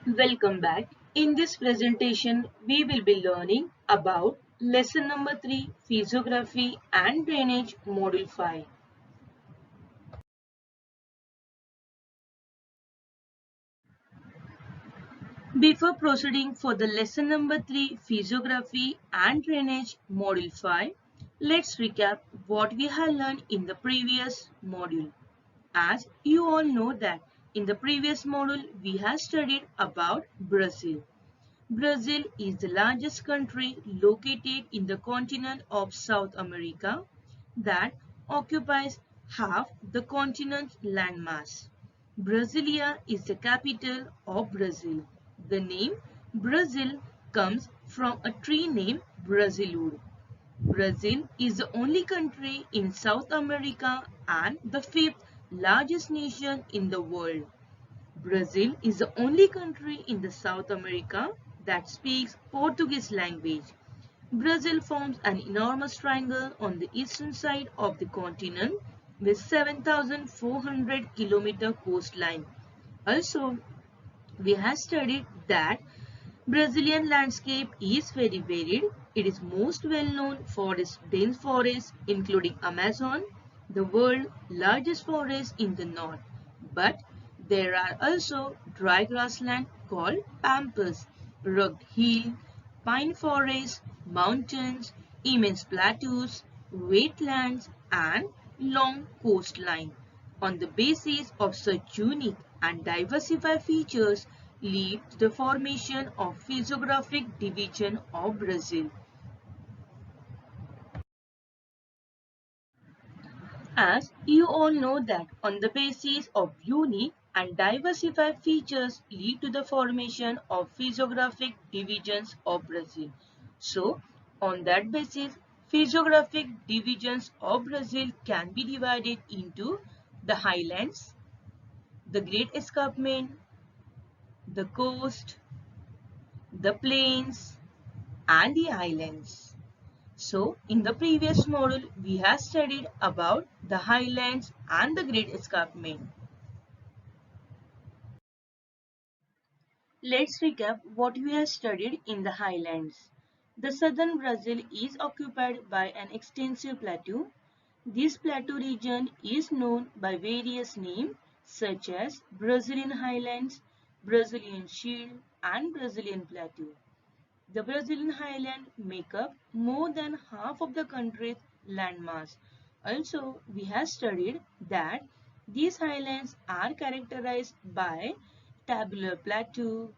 Welcome back. In this presentation, we will be learning about lesson number 3, Physiography and Drainage, Module 5. Before proceeding for the lesson number 3, Physiography and Drainage, Module 5, let's recap what we have learned in the previous module. As you all know that in the previous module, we have studied about Brazil. Brazil is the largest country located in the continent of South America that occupies half the continent's landmass. Brasilia is the capital of Brazil. The name Brazil comes from a tree named Brasilur. Brazil is the only country in South America and the fifth largest nation in the world. Brazil is the only country in the South America that speaks Portuguese language. Brazil forms an enormous triangle on the eastern side of the continent with 7,400 kilometer coastline. Also, we have studied that Brazilian landscape is very varied. It is most well known for its dense forests including Amazon, the world's largest forest in the north. But there are also dry grassland called pampas, rugged hill, pine forests, mountains, immense plateaus, wetlands and long coastline. On the basis of such unique and diversified features lead to the formation of physiographic division of Brazil. As you all know that on the basis of unique and diversified features lead to the formation of physiographic divisions of Brazil. So, on that basis, physiographic divisions of Brazil can be divided into the highlands, the Great Escarpment, the coast, the plains, and the islands. So, in the previous module, we have studied about the highlands and the Great Escarpment. Let's recap what we have studied in the highlands. The southern Brazil is occupied by an extensive plateau. This plateau region is known by various names such as Brazilian Highlands, Brazilian Shield, and Brazilian Plateau. The Brazilian highlands make up more than half of the country's landmass. Also, we have studied that these highlands are characterized by tabular plateau,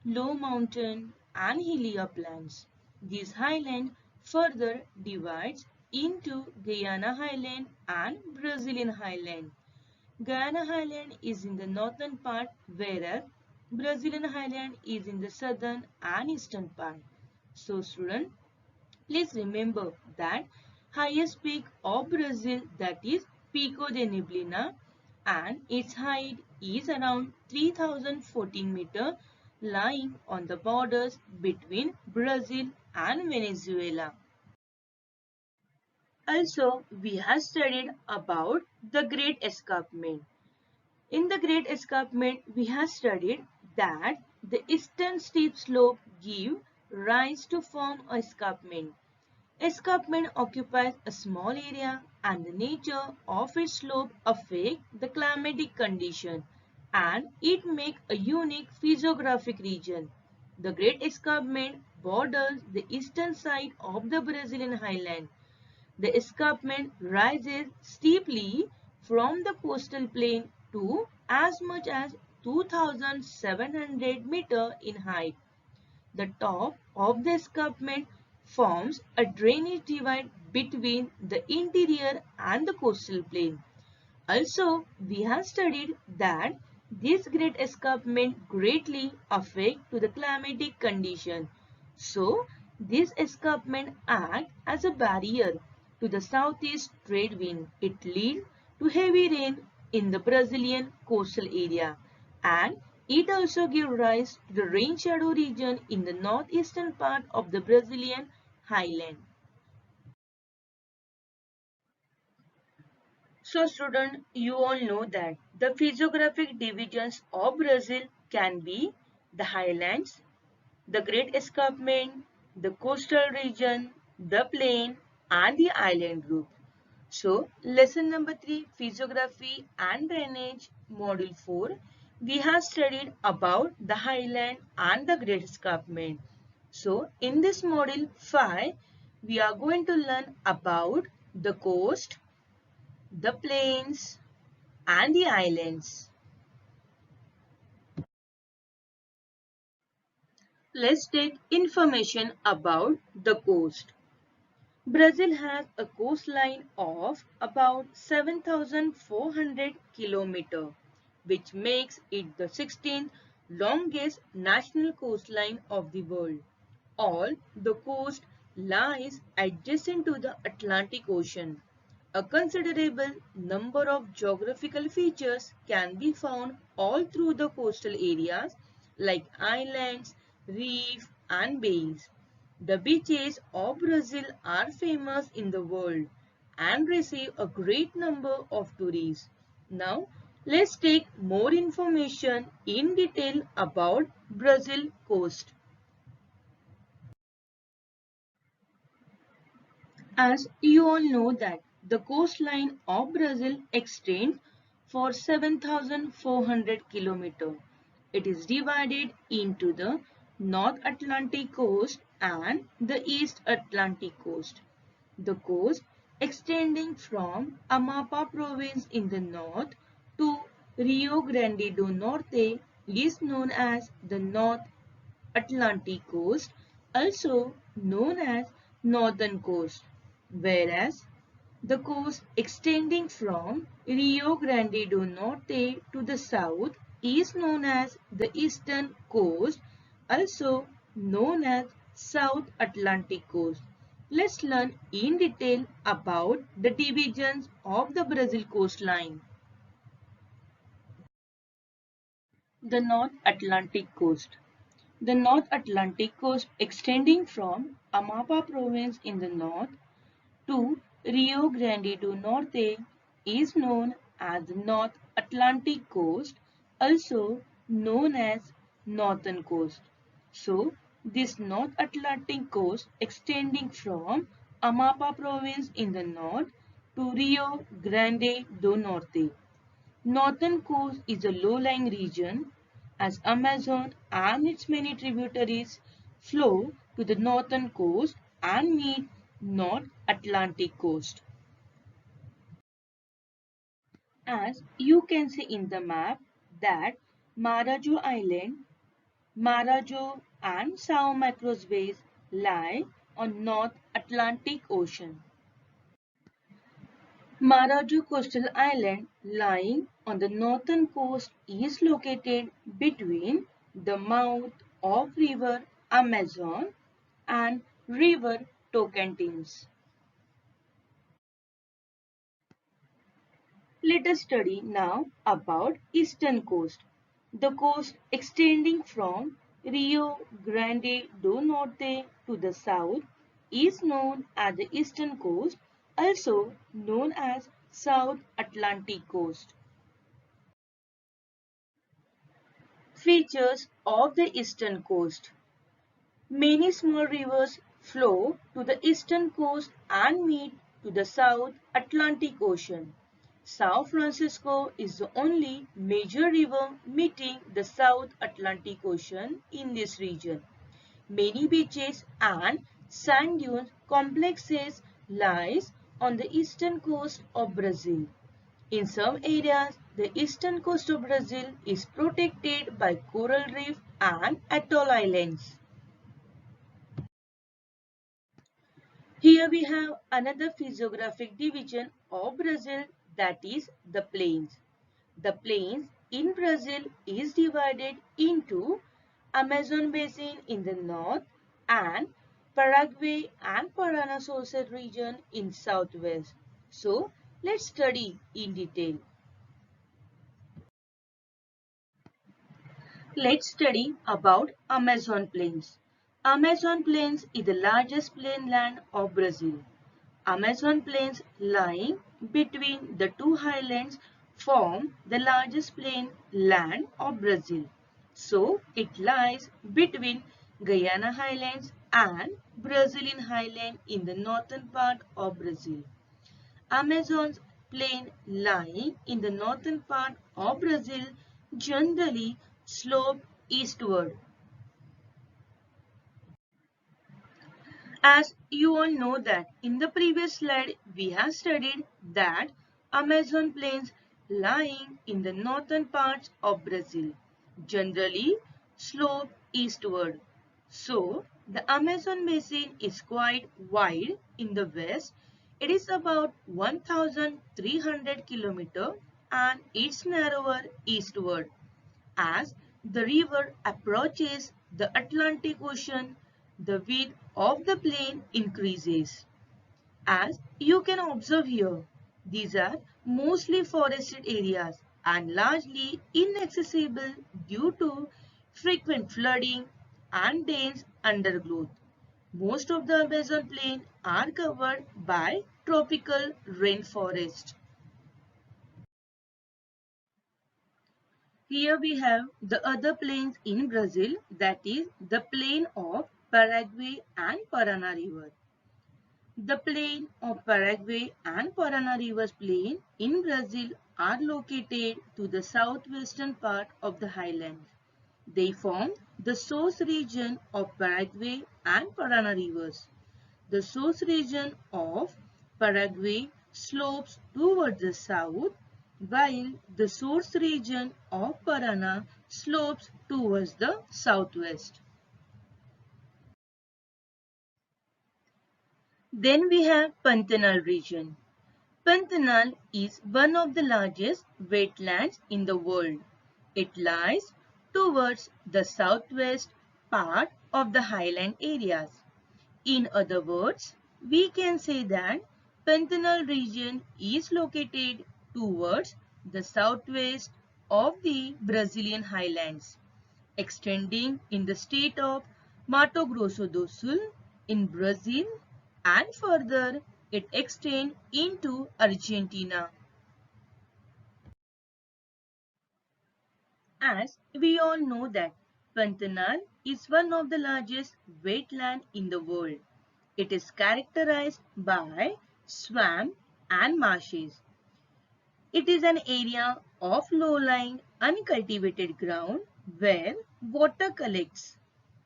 low mountain and hilly uplands. This highland further divides into Guyana Highland and Brazilian Highland. Guyana Highland is in the northern part, whereas Brazilian Highland is in the southern and eastern part. So student, please remember that highest peak of Brazil, that is Pico de Neblina, and its height is around 3014 meter, lying on the borders between Brazil and Venezuela. Also, we have studied about the Great Escarpment. In the Great Escarpment, we have studied that the eastern steep slope give rise to form a escarpment. Escarpment occupies a small area and the nature of its slope affect the climatic condition and it make a unique physiographic region. The Great Escarpment borders the eastern side of the Brazilian highland. The escarpment rises steeply from the coastal plain to as much as 2,700 meters in height. The top of the escarpment forms a drainage divide between the interior and the coastal plain. Also, we have studied that this great escarpment greatly affect to the climatic condition. So, this escarpment acts as a barrier to the southeast trade wind. It leads to heavy rain in the Brazilian coastal area and it also gives rise to the rain shadow region in the northeastern part of the Brazilian highland. So student, you all know that the physiographic divisions of Brazil can be the highlands, the Great Escarpment, the coastal region, the plain, and the island group. So, lesson number 3, Physiography and Drainage, Module 4, we have studied about the highland and the Great Escarpment. So, in this Module 5, we are going to learn about the coast, the plains, and the islands. Let's take information about the coast. Brazil has a coastline of about 7,400 kilometers, which makes it the 16th longest national coastline of the world. All the coast lies adjacent to the Atlantic Ocean. A considerable number of geographical features can be found all through the coastal areas like islands, reefs, and bays. The beaches of Brazil are famous in the world and receive a great number of tourists. Now, let's take more information in detail about Brazil coast. As you all know that the coastline of Brazil extends for 7,400 kilometers. It is divided into the North Atlantic coast and the East Atlantic coast. The coast extending from Amapá province in the north to Rio Grande do Norte is known as the North Atlantic coast, also known as Northern coast, whereas the coast extending from Rio Grande do Norte to the south is known as the Eastern coast, also known as South Atlantic coast. Let's learn in detail about the divisions of the Brazil coastline. The North Atlantic coast. The North Atlantic coast extending from Amapá province in the north to Rio Grande do Norte is known as the North Atlantic coast, also known as Northern coast. So, this North Atlantic coast extending from Amapá province in the north to Rio Grande do Norte. Northern coast is a low-lying region as Amazon and its many tributaries flow to the northern coast and meet North Atlantic coast. As you can see in the map that Marajo Island, Marajo and São Macros Bays lie on North Atlantic Ocean. Marajo Coastal Island, lying on the northern coast, is located between the mouth of river Amazon and river Tocantins. Let us study now about eastern coast. The coast extending from Rio Grande do Norte to the south is known as the eastern coast, also known as South Atlantic coast. Features of the eastern coast. Many small rivers flow to the eastern coast and meet to the South Atlantic Ocean. São Francisco is the only major river meeting the South Atlantic Ocean in this region. Many beaches and sand dune complexes lies on the eastern coast of Brazil. In some areas, the eastern coast of Brazil is protected by coral reef and atoll islands. Here we have another physiographic division of Brazil, that is the plains. The plains in Brazil is divided into Amazon basin in the north and Paraguay and Parana Sources region in southwest. So let's study in detail. Let's study about Amazon plains. Amazon plains is the largest plainland of Brazil. Amazon plains lying between the two highlands form the largest plain land of Brazil. So it lies between Guyana Highlands and Brazilian Highland in the northern part of Brazil. Amazon's plain lying in the northern part of Brazil generally slope eastward. As you all know that in the previous slide we have studied that Amazon plains lying in the northern parts of Brazil generally slope eastward. So the Amazon basin is quite wide in the west. It is about 1,300 km and it's narrower eastward. As the river approaches the Atlantic Ocean, the width of the plain increases. As you can observe here, these are mostly forested areas and largely inaccessible due to frequent flooding and dense undergrowth. Most of the Amazon plain are covered by tropical rainforest. Here we have the other plains in Brazil, that is the plain of Paraguay and Parana River. The plain of Paraguay and Parana Rivers plain in Brazil are located to the southwestern part of the highlands. They form the source region of Paraguay and Parana rivers. The source region of Paraguay slopes towards the south, while the source region of Parana slopes towards the southwest. Then we have Pantanal region. Pantanal is one of the largest wetlands in the world. It lies towards the southwest part of the highland areas. In other words, we can say that Pantanal region is located towards the southwest of the Brazilian highlands, extending in the state of Mato Grosso do Sul in Brazil, and further it extends into Argentina. As we all know that Pantanal is one of the largest wetlands in the world. It is characterized by swamp and marshes. It is an area of low-lying, uncultivated ground where water collects.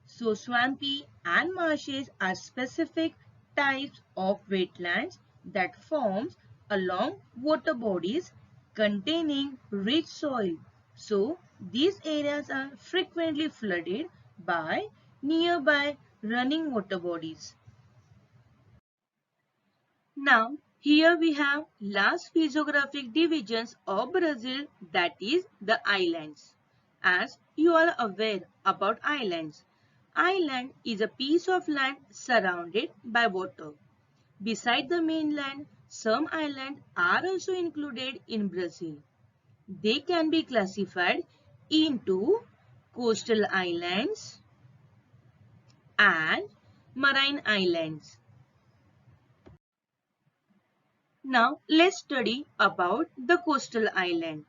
So swampy and marshes are specific types of wetlands that forms along water bodies containing rich soil. So these areas are frequently flooded by nearby running water bodies. Now, here we have last physiographic divisions of Brazil, that is the islands. As you are aware about islands, island is a piece of land surrounded by water. Beside the mainland, some islands are also included in Brazil. They can be classified into coastal islands and marine islands. Now let's study about the coastal island.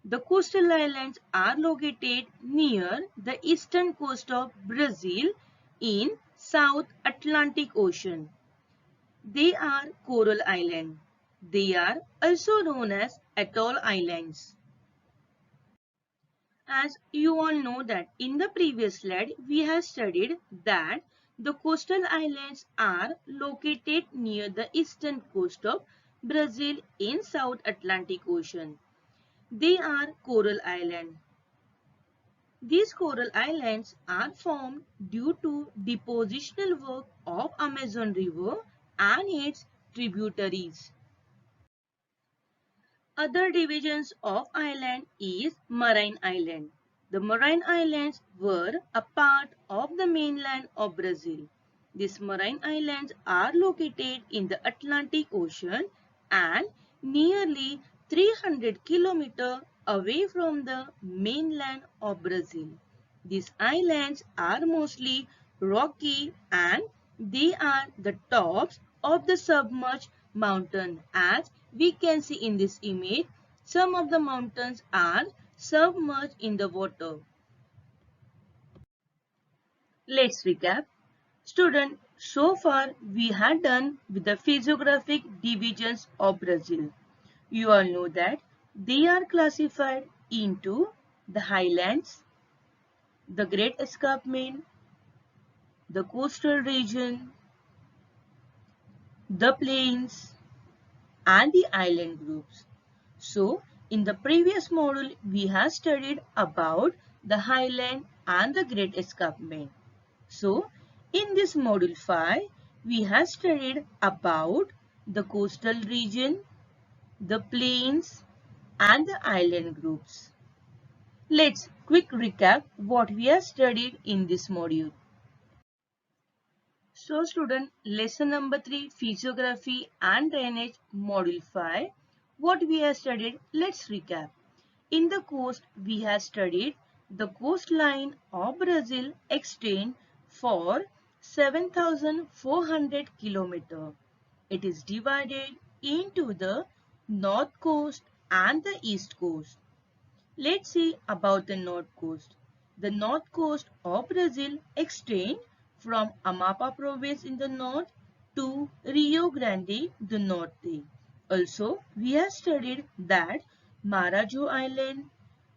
The coastal islands are located near the eastern coast of Brazil in South Atlantic Ocean. They are coral islands. They are also known as atoll islands. As you all know that in the previous slide we have studied that the coastal islands are located near the eastern coast of Brazil in South Atlantic Ocean. They are coral islands. These coral islands are formed due to depositional work of Amazon River and its tributaries. Other divisions of island is marine island. The marine islands were a part of the mainland of Brazil. These marine islands are located in the Atlantic Ocean and nearly 300 km away from the mainland of Brazil. These islands are mostly rocky and they are the tops of the submerged mountain. As we can see in this image, some of the mountains are submerged in the water. Let's recap. Student, so far we had done with the physiographic divisions of Brazil. You all know that they are classified into the highlands, the Great Escarpment, the coastal region, the plains, and the island groups. So, in the previous module, we have studied about the highland and the Great Escarpment. So, in this module 5, we have studied about the coastal region, the plains, and the island groups. Let's quick recap what we have studied in this module. So student, lesson number 3, physiography and drainage, module 5. What we have studied, let's recap. In the coast, we have studied the coastline of Brazil extend for 7,400 km. It is divided into the north coast and the east coast. Let's see about the north coast. The north coast of Brazil extends from Amapá province in the north to Rio Grande do Norte. Also, we have studied that Marajo Island,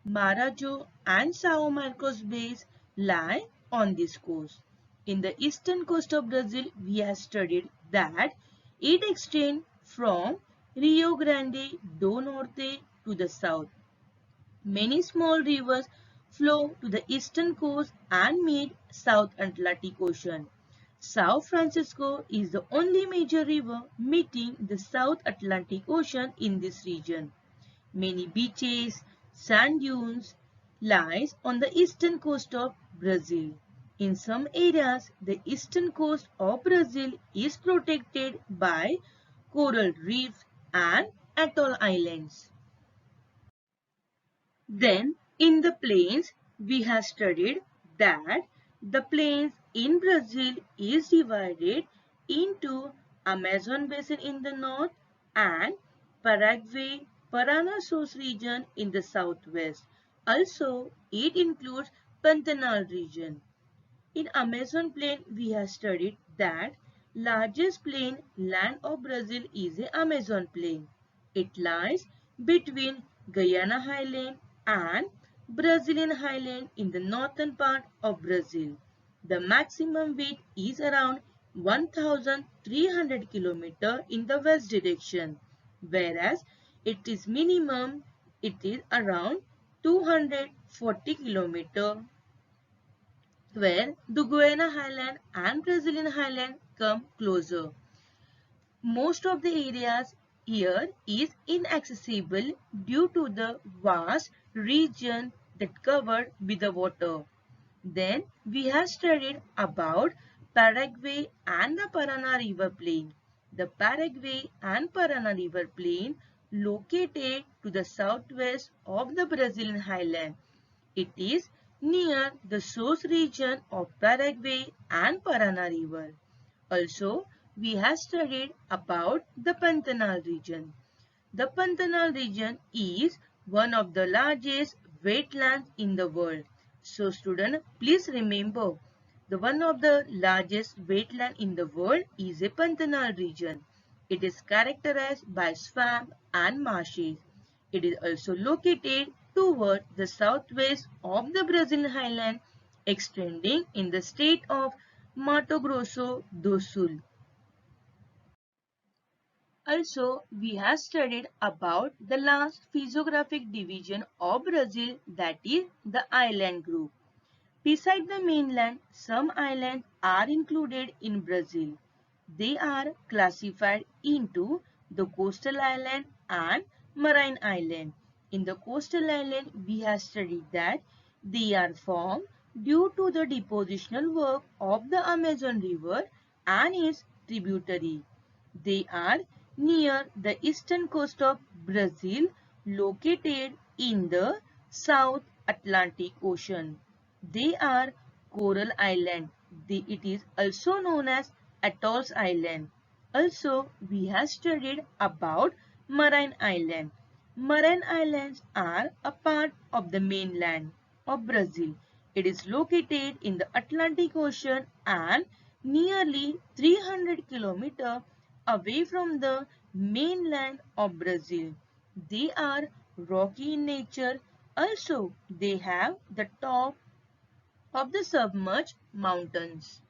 Marajo and São Marcos Bays lie on this coast. In the eastern coast of Brazil, we have studied that it extends from Rio Grande do Norte to the south. Many small rivers flow to the eastern coast and meet South Atlantic Ocean. São Francisco is the only major river meeting the South Atlantic Ocean in this region. Many beaches, sand dunes lies on the eastern coast of Brazil. In some areas, the eastern coast of Brazil is protected by coral reefs and atoll islands. Then, in the plains, we have studied that the plains in Brazil is divided into Amazon basin in the north and Paraguay Paraná region in the southwest. Also, it includes Pantanal region. In Amazon plain, we have studied that largest plain land of Brazil is the Amazon plain. It lies between Guyana Highland and Brazilian Highland in the northern part of Brazil. The maximum width is around 1,300 km in the west direction, whereas it is around 240 km where the Guyana Highland and Brazilian Highland come closer. Most of the areas here is inaccessible due to the vast region that covered with the water. Then we have studied about Paraguay and the Paraná River Plain. The Paraguay and Paraná River Plain located to the southwest of the Brazilian highland. It is near the source region of Paraguay and Paraná River. Also, we have studied about the Pantanal region. The Pantanal region is one of the largest wetlands in the world. So student, please remember, the one of the largest wetland in the world is a Pantanal region. It is characterized by swamp and marshes. It is also located toward the southwest of the Brazilian highland, extending in the state of Mato Grosso do Sul. Also, we have studied about the last physiographic division of Brazil, that is the island group. Beside the mainland, some islands are included in Brazil. They are classified into the coastal island and marine island. In the coastal island, we have studied that they are formed due to the depositional work of the Amazon River and its tributary. They are near the eastern coast of Brazil, located in the South Atlantic Ocean. They are coral island. It is also known as atolls island. Also, we have studied about marine island. Marine islands are a part of the mainland of Brazil. It is located in the Atlantic Ocean and nearly 300 kilometers away from the mainland of Brazil. They are rocky in nature. Also, they have the top of the submerged mountains.